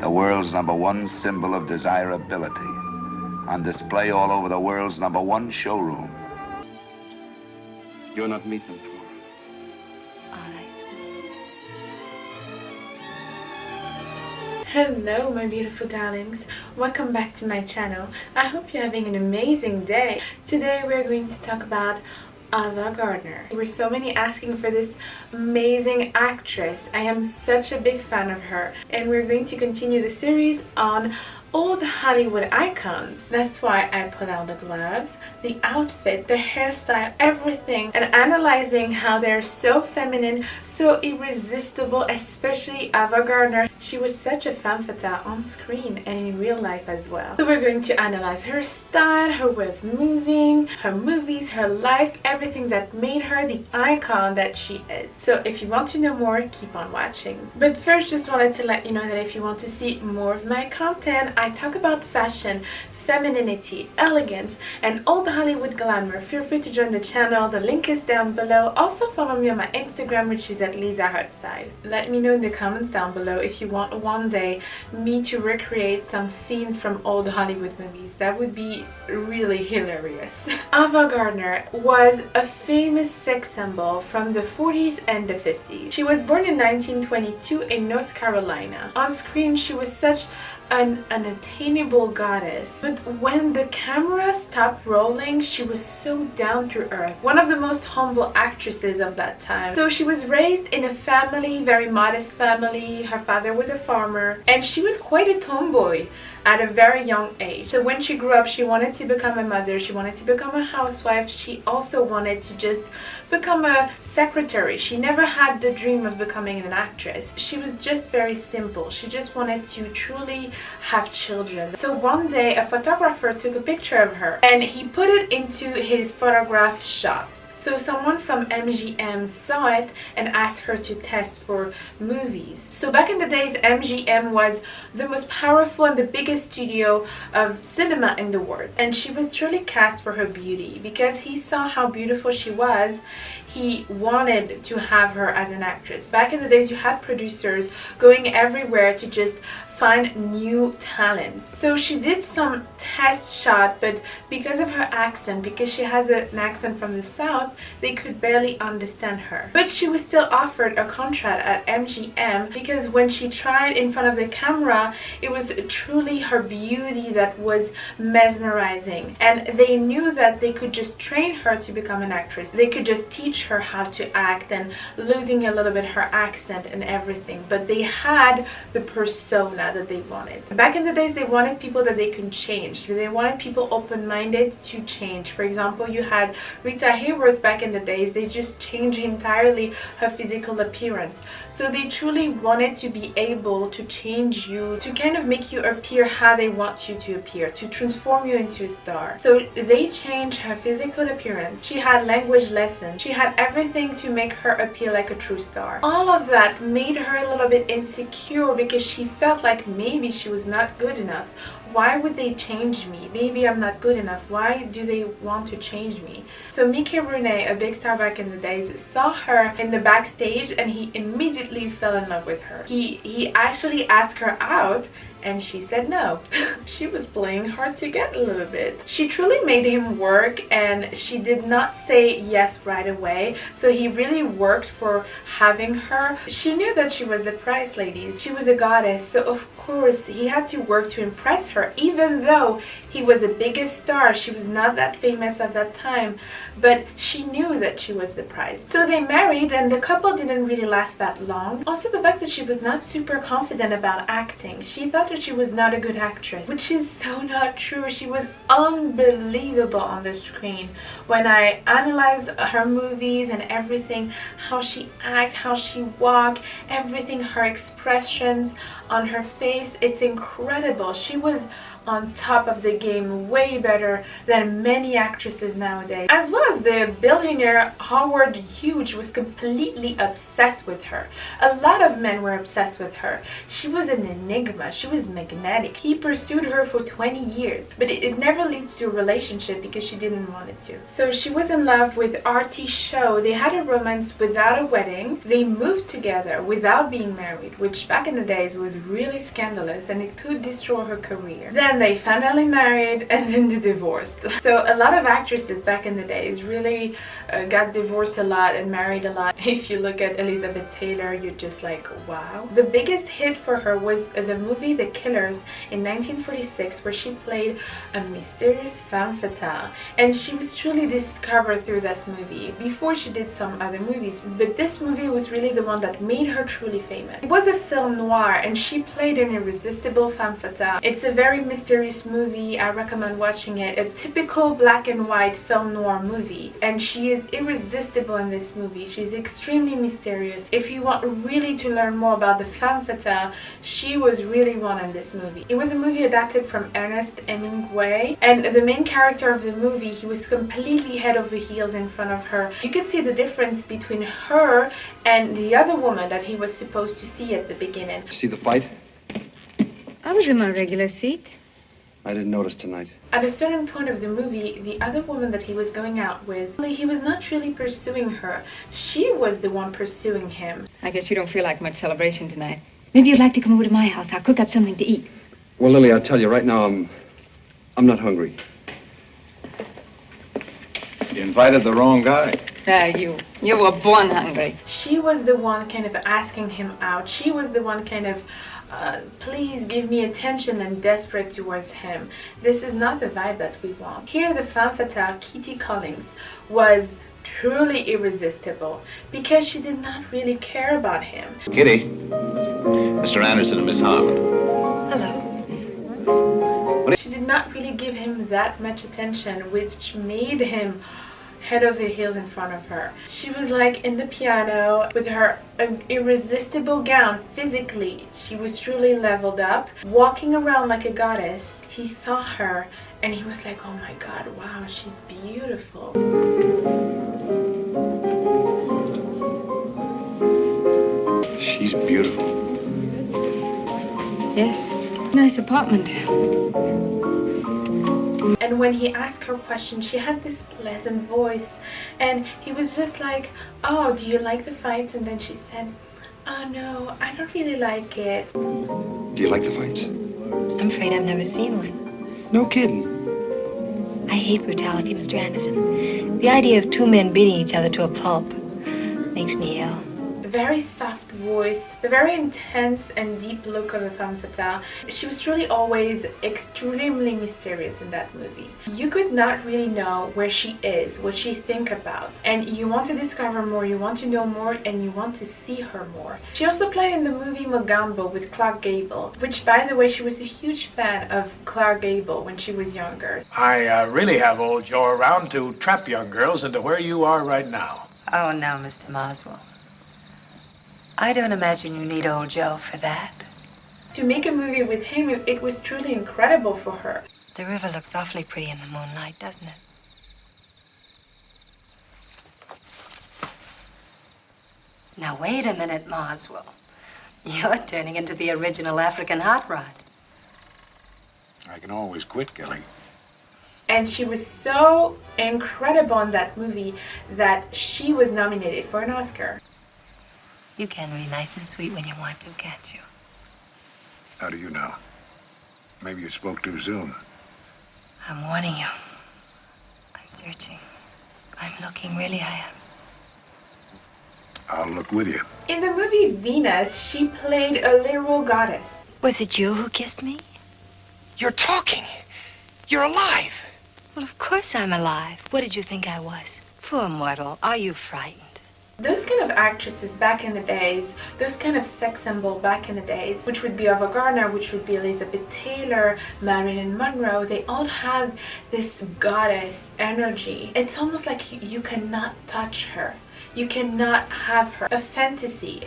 the world's #1 symbol of desirability, on display all over the world's #1 showroom. You're not meeting for. Hello my beautiful darlings, welcome back to my channel. I hope you're having an amazing day. Today we're going to talk about Ava Gardner. There were so many asking for this amazing actress. I am such a big fan of her, and we're going to continue the series on old Hollywood icons. That's why I put out the gloves, the outfit, the hairstyle, everything, and analyzing how they're so feminine, so irresistible, especially Ava Gardner. She was such a femme fatale on screen and in real life as well. So we're going to analyze her style, her way of moving, her movies, her life, everything that made her the icon that she is. So if you want to know more, keep on watching. But first, just wanted to let you know that if you want to see more of my content, I talk about fashion, femininity, elegance, and old Hollywood glamour. Feel free to join the channel. The link is down below. Also follow me on my Instagram, which is at Lisa Hartstyle. Let me know in the comments down below if you want one day me to recreate some scenes from old Hollywood movies. That would be really hilarious. Ava Gardner was a famous sex symbol from the 40s and the 50s. She was born in 1922 in North Carolina. On screen, she was such an unattainable goddess, but when the camera stopped rolling, she was so down to earth, one of the most humble actresses of that time. So she was raised in a family, very modest family. Her father was a farmer, and she was quite a tomboy at a very young age. So when she grew up, she wanted to become a mother, she wanted to become a housewife, she also wanted to just become a secretary. She never had the dream of becoming an actress. She was just very simple. She just wanted to truly have children. So one day a photographer took a picture of her and he put it into his photograph shop. So someone from MGM saw it and asked her to test for movies. So back in the days, MGM was the most powerful and the biggest studio of cinema in the world. And she was truly cast for her beauty. Because he saw how beautiful she was, he wanted to have her as an actress. Back in the days, you had producers going everywhere to just find new talents. So she did some test shot, but because of her accent, because she has an accent from the South, they could barely understand her. But she was still offered a contract at MGM because when she tried in front of the camera, it was truly her beauty that was mesmerizing. And they knew that they could just train her to become an actress. They could just teach her how to act and losing a little bit her accent and everything. But they had the persona that they wanted. Back in the days, they wanted people that they could change. They wanted people open-minded to change. For example, you had Rita Hayworth back in the days. They just changed entirely her physical appearance. So they truly wanted to be able to change you, to kind of make you appear how they want you to appear, to transform you into a star. So they changed her physical appearance. She had language lessons. She had everything to make her appear like a true star. All of that made her a little bit insecure because she felt like maybe she was not good enough. Why would they change me? Maybe I'm not good enough. Why do they want to change me? So Mickey Rooney, a big star back in the days, saw her in the backstage and he immediately fell in love with her. He actually asked her out and she said no. She was playing hard to get a little bit. She truly made him work and she did not say yes right away. So he really worked for having her. She knew that she was the prize, ladies. She was a goddess. So of course he had to work to impress her, even though he was the biggest star. She was not that famous at that time, but she knew that she was the prize. So they married and the couple didn't really last that long. Also the fact that she was not super confident about acting. She thought that she was not a good actress, which is so not true. She was unbelievable on the screen. When I analyzed her movies and everything, how she acted, how she walked, everything, her expressions on her face, it's incredible. She was on top of the game, way better than many actresses nowadays. As well as the billionaire Howard Hughes was completely obsessed with her. A lot of men were obsessed with her. She was an enigma. She was magnetic. He pursued her for 20 years, but it never leads to a relationship because she didn't want it to. So she was in love with Artie Shaw. They had a romance without a wedding. They moved together without being married, which back in the days was really scandalous. scandalous and it could destroy her career. Then they finally married and then they divorced. So a lot of actresses back in the days really got divorced a lot and married a lot. If you look at Elizabeth Taylor, you're just like, wow. The biggest hit for her was the movie The Killers in 1946, where she played a mysterious femme fatale, and she was truly discovered through this movie before she did some other movies, but this movie was really the one that made her truly famous. It was a film noir and she played an irresistible femme fatale. It's a very mysterious movie. I recommend watching it. A typical black and white film noir movie, and she is irresistible in this movie. She's extremely mysterious. If you want really to learn more about the femme fatale, she was really one in this movie. It was a movie adapted from Ernest Hemingway, and the main character of the movie, he was completely head over heels in front of her. You could see the difference between her and the other woman that he was supposed to see at the beginning. See the fight? I was in my regular seat. I didn't notice tonight. At a certain point of the movie, the other woman that he was going out with, he was not really pursuing her. She was the one pursuing him. I guess you don't feel like much celebration tonight. Maybe you'd like to come over to my house. I'll cook up something to eat. Well, Lily, I'll tell you right now, I'm not hungry. You invited the wrong guy. You were born hungry. She was the one kind of asking him out. She was the one kind of, please give me attention, and desperate towards him. This is not the vibe that we want. Here, the femme fatale, Kitty Collins, was truly irresistible because she did not really care about him. Kitty, Mr. Anderson and Miss Harmon. Hello. She did not really give him that much attention, which made him head over heels in front of her. She was like in the piano with her irresistible gown. Physically, she was truly leveled up, walking around like a goddess. He saw her and he was like, oh my god, wow, she's beautiful. She's beautiful. Yes. Nice apartment. And when he asked her questions, she had this pleasant voice, and he was just like, oh, do you like the fights? And then she said, oh no, I don't really like it. Do you like the fights? I'm afraid I've never seen one. No kidding. I hate brutality, Mr. Anderson. The idea of two men beating each other to a pulp makes me ill. Very soft voice, the very intense and deep look of the femme fatale. She was truly always extremely mysterious in that movie. You could not really know where she is, what she think about, and you want to discover more, you want to know more, and you want to see her more. She also played in the movie Mogambo with Clark Gable, which, by the way, she was a huge fan of Clark Gable when she was younger. I really have old Joe around to trap young girls into where you are right now. Oh, no, Mr. Moswell. I don't imagine you need old Joe for that. To make a movie with him, it was truly incredible for her. The river looks awfully pretty in the moonlight, doesn't it? Now, wait a minute, Moswell. You're turning into the original African hot rod. I can always quit, Kelly. And she was so incredible in that movie that she was nominated for an Oscar. You can be nice and sweet when you want to, can't you? How do you know? Maybe you spoke too soon. I'm warning you. I'm searching. I'm looking, really I am. I'll look with you. In the movie Venus, she played a literal goddess. Was it you who kissed me? You're talking. You're alive. Well, of course I'm alive. What did you think I was? Poor mortal, are you frightened? Those kind of actresses back in the days, those kind of sex symbol back in the days, which would be Ava Gardner, which would be Elizabeth Taylor, Marilyn Monroe, they all had this goddess energy. It's almost like you cannot touch her. You cannot have her. A fantasy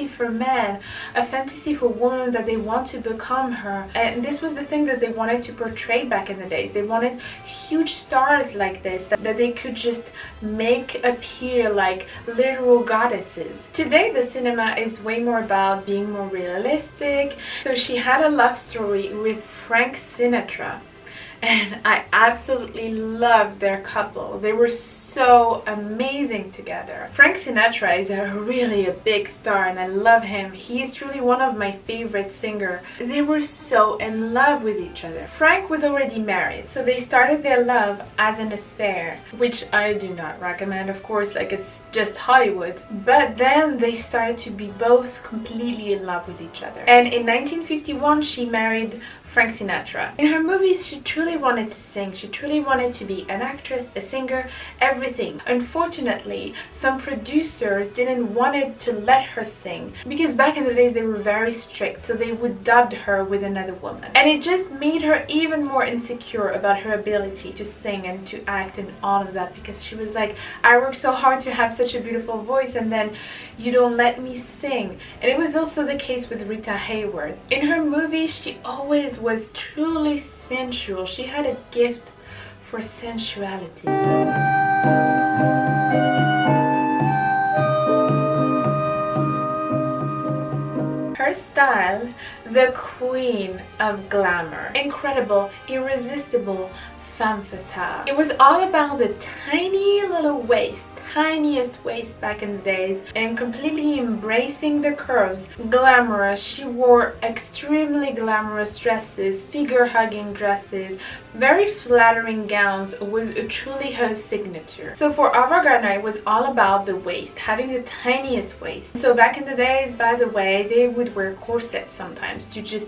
for men, a fantasy for women that they want to become her. And this was the thing that they wanted to portray back in the days. They wanted huge stars like this that they could just make appear like literal goddesses. Today the cinema is way more about being more realistic. So she had a love story with Frank Sinatra, and I absolutely loved their couple. They were so so amazing together. Frank Sinatra is really a big star and I love him. He is truly one of my favorite singers. They were so in love with each other. Frank was already married, so they started their love as an affair, which I do not recommend, of course, like it's just Hollywood. But then they started to be both completely in love with each other. And in 1951 she married Frank Sinatra. In her movies, she truly wanted to sing. She truly wanted to be an actress, a singer, everything. Unfortunately, some producers didn't want to let her sing because back in the days they were very strict, so they would dub her with another woman. And it just made her even more insecure about her ability to sing and to act and all of that, because she was like, I worked so hard to have such a beautiful voice and then you don't let me sing. And it was also the case with Rita Hayworth. In her movies, she always was truly sensual. She had a gift for sensuality. Her style, the queen of glamour. Incredible, irresistible, femme fatale. It was all about the tiny little waist, tiniest waist back in the days, and completely embracing the curves. Glamorous. She wore extremely glamorous dresses, figure-hugging dresses, very flattering gowns was truly her signature. So for Ava Gardner, it was all about the waist, having the tiniest waist. So back in the days, by the way, they would wear corsets sometimes to just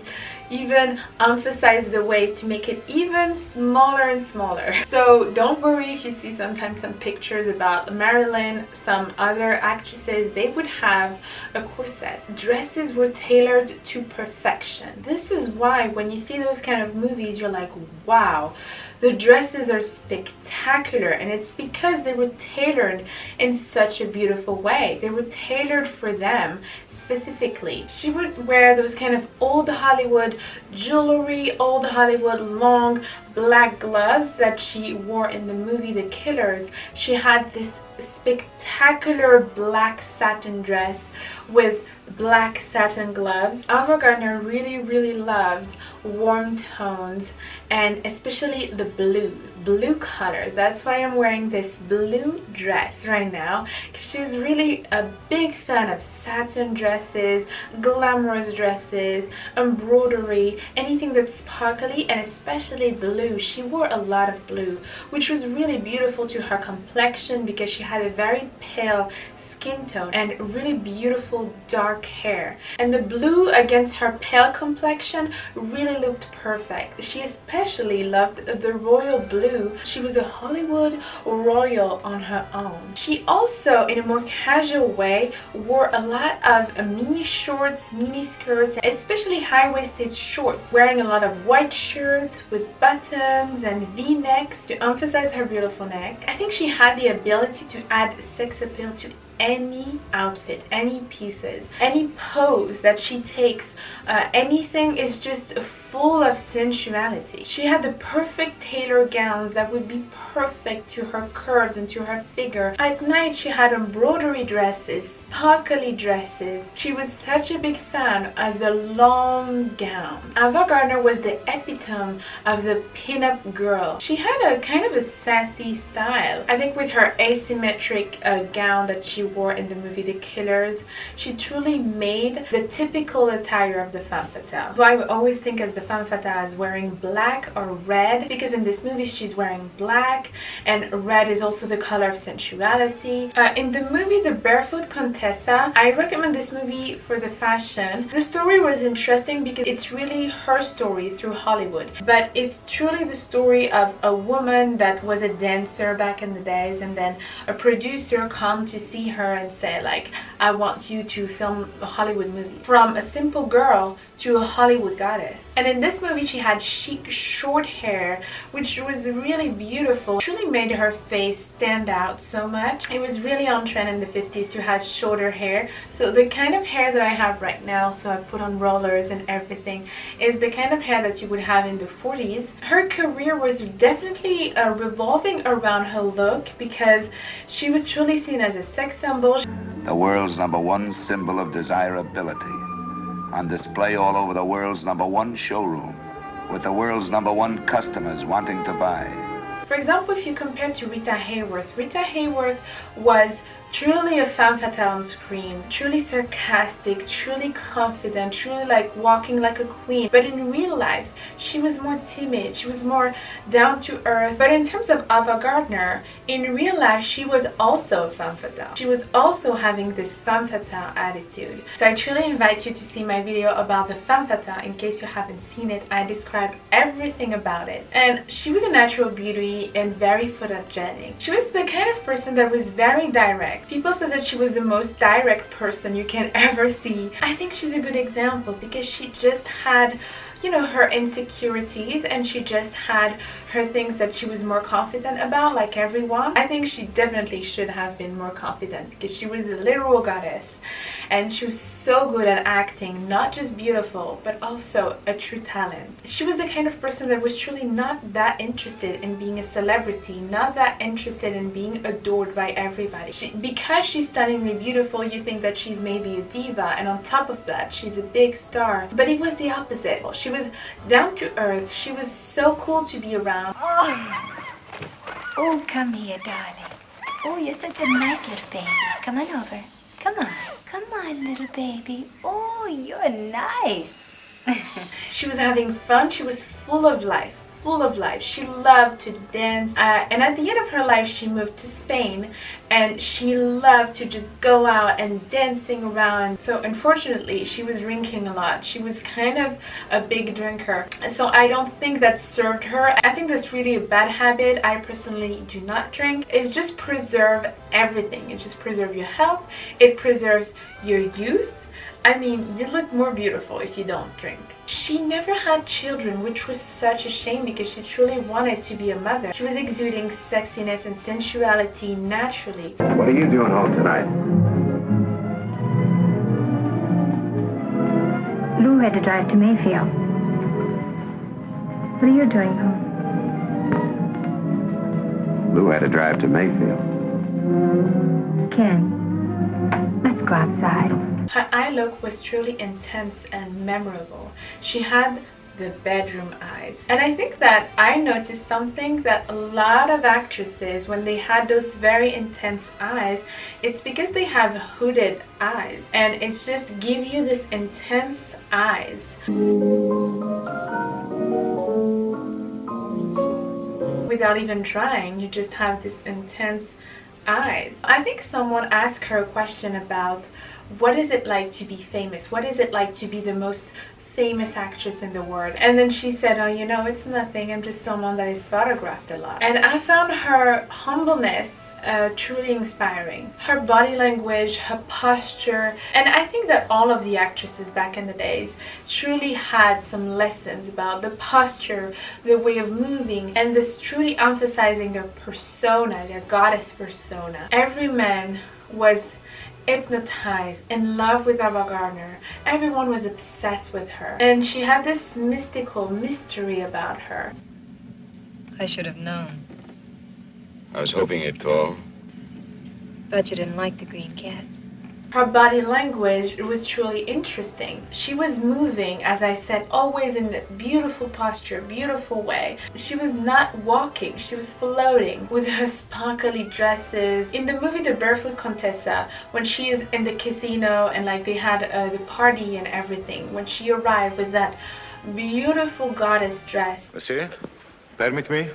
even emphasize the waist, to make it even smaller and smaller. So don't worry if you see sometimes some pictures about Marilyn, some other actresses, they would have a corset. Dresses were tailored to perfection. This is why when you see those kind of movies, you're like, wow, the dresses are spectacular, and it's because they were tailored in such a beautiful way. They were tailored for them specifically. She would wear those kind of old Hollywood jewelry, old Hollywood long black gloves that she wore in the movie The Killers. She had this spectacular black satin dress with black satin gloves. Ava Gardner really loved warm tones, and especially the blue color. That's why I'm wearing this blue dress right now, because she was really a big fan of satin dresses, glamorous dresses, embroidery, anything that's sparkly, and especially blue. She wore a lot of blue, which was really beautiful to her complexion because she had a very pale skin tone and really beautiful dark hair, and the blue against her pale complexion really looked perfect. She especially loved the royal blue. She was a Hollywood royal on her own. She also, in a more casual way, wore a lot of mini shorts, mini skirts, especially high-waisted shorts, wearing a lot of white shirts with buttons and v-necks to emphasize her beautiful neck. I think she had the ability to add sex appeal to any outfit, any pieces, any pose that she takes. Anything is just full of sensuality. She had the perfect tailor gowns that would be perfect to her curves and to her figure. At night she had embroidery dresses, sparkly dresses. She was such a big fan of the long gowns. Ava Gardner was the epitome of the pin-up girl. She had a kind of a sassy style. I think with her asymmetric gown that she wore in the movie The Killers, she truly made the typical attire of the femme fatale. So I would always think as the femme fatale as wearing black or red, because in this movie she's wearing black, and red is also the color of sensuality. In the movie The Barefoot Contessa, I recommend this movie for the fashion. The story was interesting because it's really her story through Hollywood, but it's truly the story of a woman that was a dancer back in the days, and then a producer come to see her and say like, I want you to film a Hollywood movie. From a simple girl to a Hollywood goddess. And in this movie she had chic short hair, which was really beautiful. It really made her face stand out so much. It was really on trend in the 50s to have shorter hair. So the kind of hair that I have right now, so I put on rollers and everything, is the kind of hair that you would have in the 40s. Her career was definitely revolving around her look, because she was truly seen as a sex symbol. The world's #1 symbol of desirability, on display all over the world's #1 showroom, with the world's #1 customers wanting to buy. For example, if you compare to Rita Hayworth was truly a femme fatale on screen, truly sarcastic, truly confident, truly like walking like a queen. But in real life, she was more timid, she was more down to earth. But in terms of Ava Gardner, in real life, she was also a femme fatale. She was also having this femme fatale attitude. So I truly invite you to see my video about the femme fatale. In case you haven't seen it, I describe everything about it. And she was a natural beauty and very photogenic. She was the kind of person that was very direct. People said that she was the most direct person you can ever see. I think she's a good example because she just had, you know, her insecurities, and she just had her things that she was more confident about, like everyone. I think she definitely should have been more confident because she was a literal goddess, and she was so good at acting, not just beautiful but also a true talent. She was the kind of person that was truly not that interested in being a celebrity, not that interested in being adored by everybody. Because she's stunningly beautiful, you think that she's maybe a diva, and on top of that she's a big star. But it was the opposite. She was down to earth. She was so cool to be around. Oh, come here, darling. Oh, you're such a nice little baby. Come on over. Come on, little baby. Oh, you're nice. She was having fun. She was full of life. She loved to dance, and at the end of her life she moved to Spain, and she loved to just go out and dancing around. So unfortunately she was drinking a lot. She was kind of a big drinker, so I don't think that served her. I think that's really a bad habit. I personally do not drink. It just preserves everything. It just preserves your health, it preserves your youth. I mean, you look more beautiful if you don't drink. She never had children, which was such a shame because she truly wanted to be a mother. She was exuding sexiness and sensuality naturally. What are you doing home tonight? Lou had to drive to Mayfield. What are you doing home? Lou had to drive to Mayfield. Ken, let's go outside. Her eye look was truly intense and memorable. She had the bedroom eyes. And I think that I noticed something, that a lot of actresses, when they had those very intense eyes, it's because they have hooded eyes. And it's just give you this intense eyes. Without even trying, you just have this intense eyes. I think someone asked her a question about what is it like to be famous? What is it like to be the most famous actress in the world? And then she said, oh, you know, it's nothing. I'm just someone that is photographed a lot. And I found her humbleness truly inspiring. Her body language, her posture, and I think that all of the actresses back in the days truly had some lessons about the posture, the way of moving, and this truly emphasizing their persona, their goddess persona. Every man was hypnotized, in love with Ava Gardner. Everyone was obsessed with her, and she had this mystical mystery about her. I should have known. I was hoping you'd call. Thought you didn't like the green cat. Her body language was truly interesting. She was moving, as I said, always in a beautiful posture, beautiful way. She was not walking, she was floating with her sparkly dresses. In the movie The Barefoot Contessa, when she is in the casino and like they had the party and everything, when she arrived with that beautiful goddess dress. Monsieur, permit me?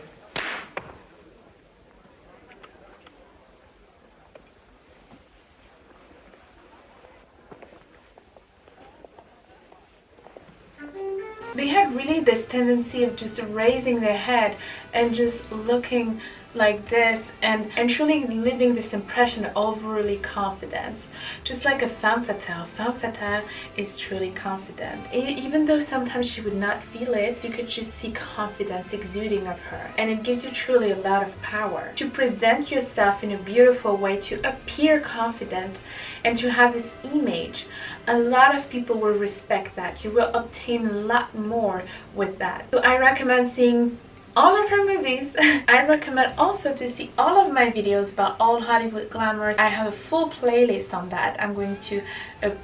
They had really this tendency of just raising their head and just looking like this and truly living this impression of overly confidence. Just like a femme fatale. Femme fatale is truly confident. Even though sometimes she would not feel it, you could just see confidence exuding of her. And it gives you truly a lot of power. To present yourself in a beautiful way, to appear confident, and to have this image, a lot of people will respect that. You will obtain a lot more with that. So I recommend seeing all of her movies. I recommend also to see all of my videos about old Hollywood glamour. I have a full playlist on that. I'm going to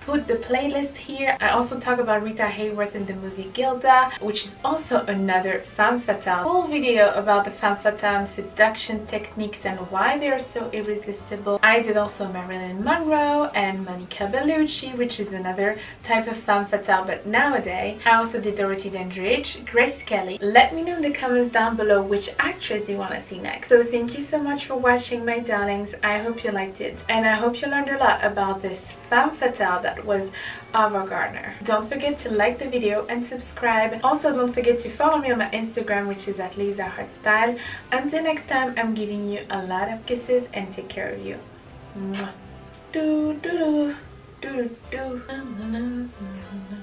put the playlist here. I also talk about Rita Hayworth in the movie Gilda, which is also another femme fatale. Full video about the femme fatale seduction techniques and why they are so irresistible. I did also Marilyn Monroe and Monica Bellucci, which is another type of femme fatale, but nowadays. I also did Dorothy Dandridge, Grace Kelly. Let me know in the comments down below which actress you want to see next. So thank you so much for watching, my darlings. I hope you liked it, and I hope you learned a lot about this femme fatale that was Ava Gardner. Don't forget to like the video and subscribe. Also, don't forget to follow me on my Instagram, which is at LisaHartStyle. Until next time, I'm giving you a lot of kisses and take care of you. Mwah. Do do do do do do.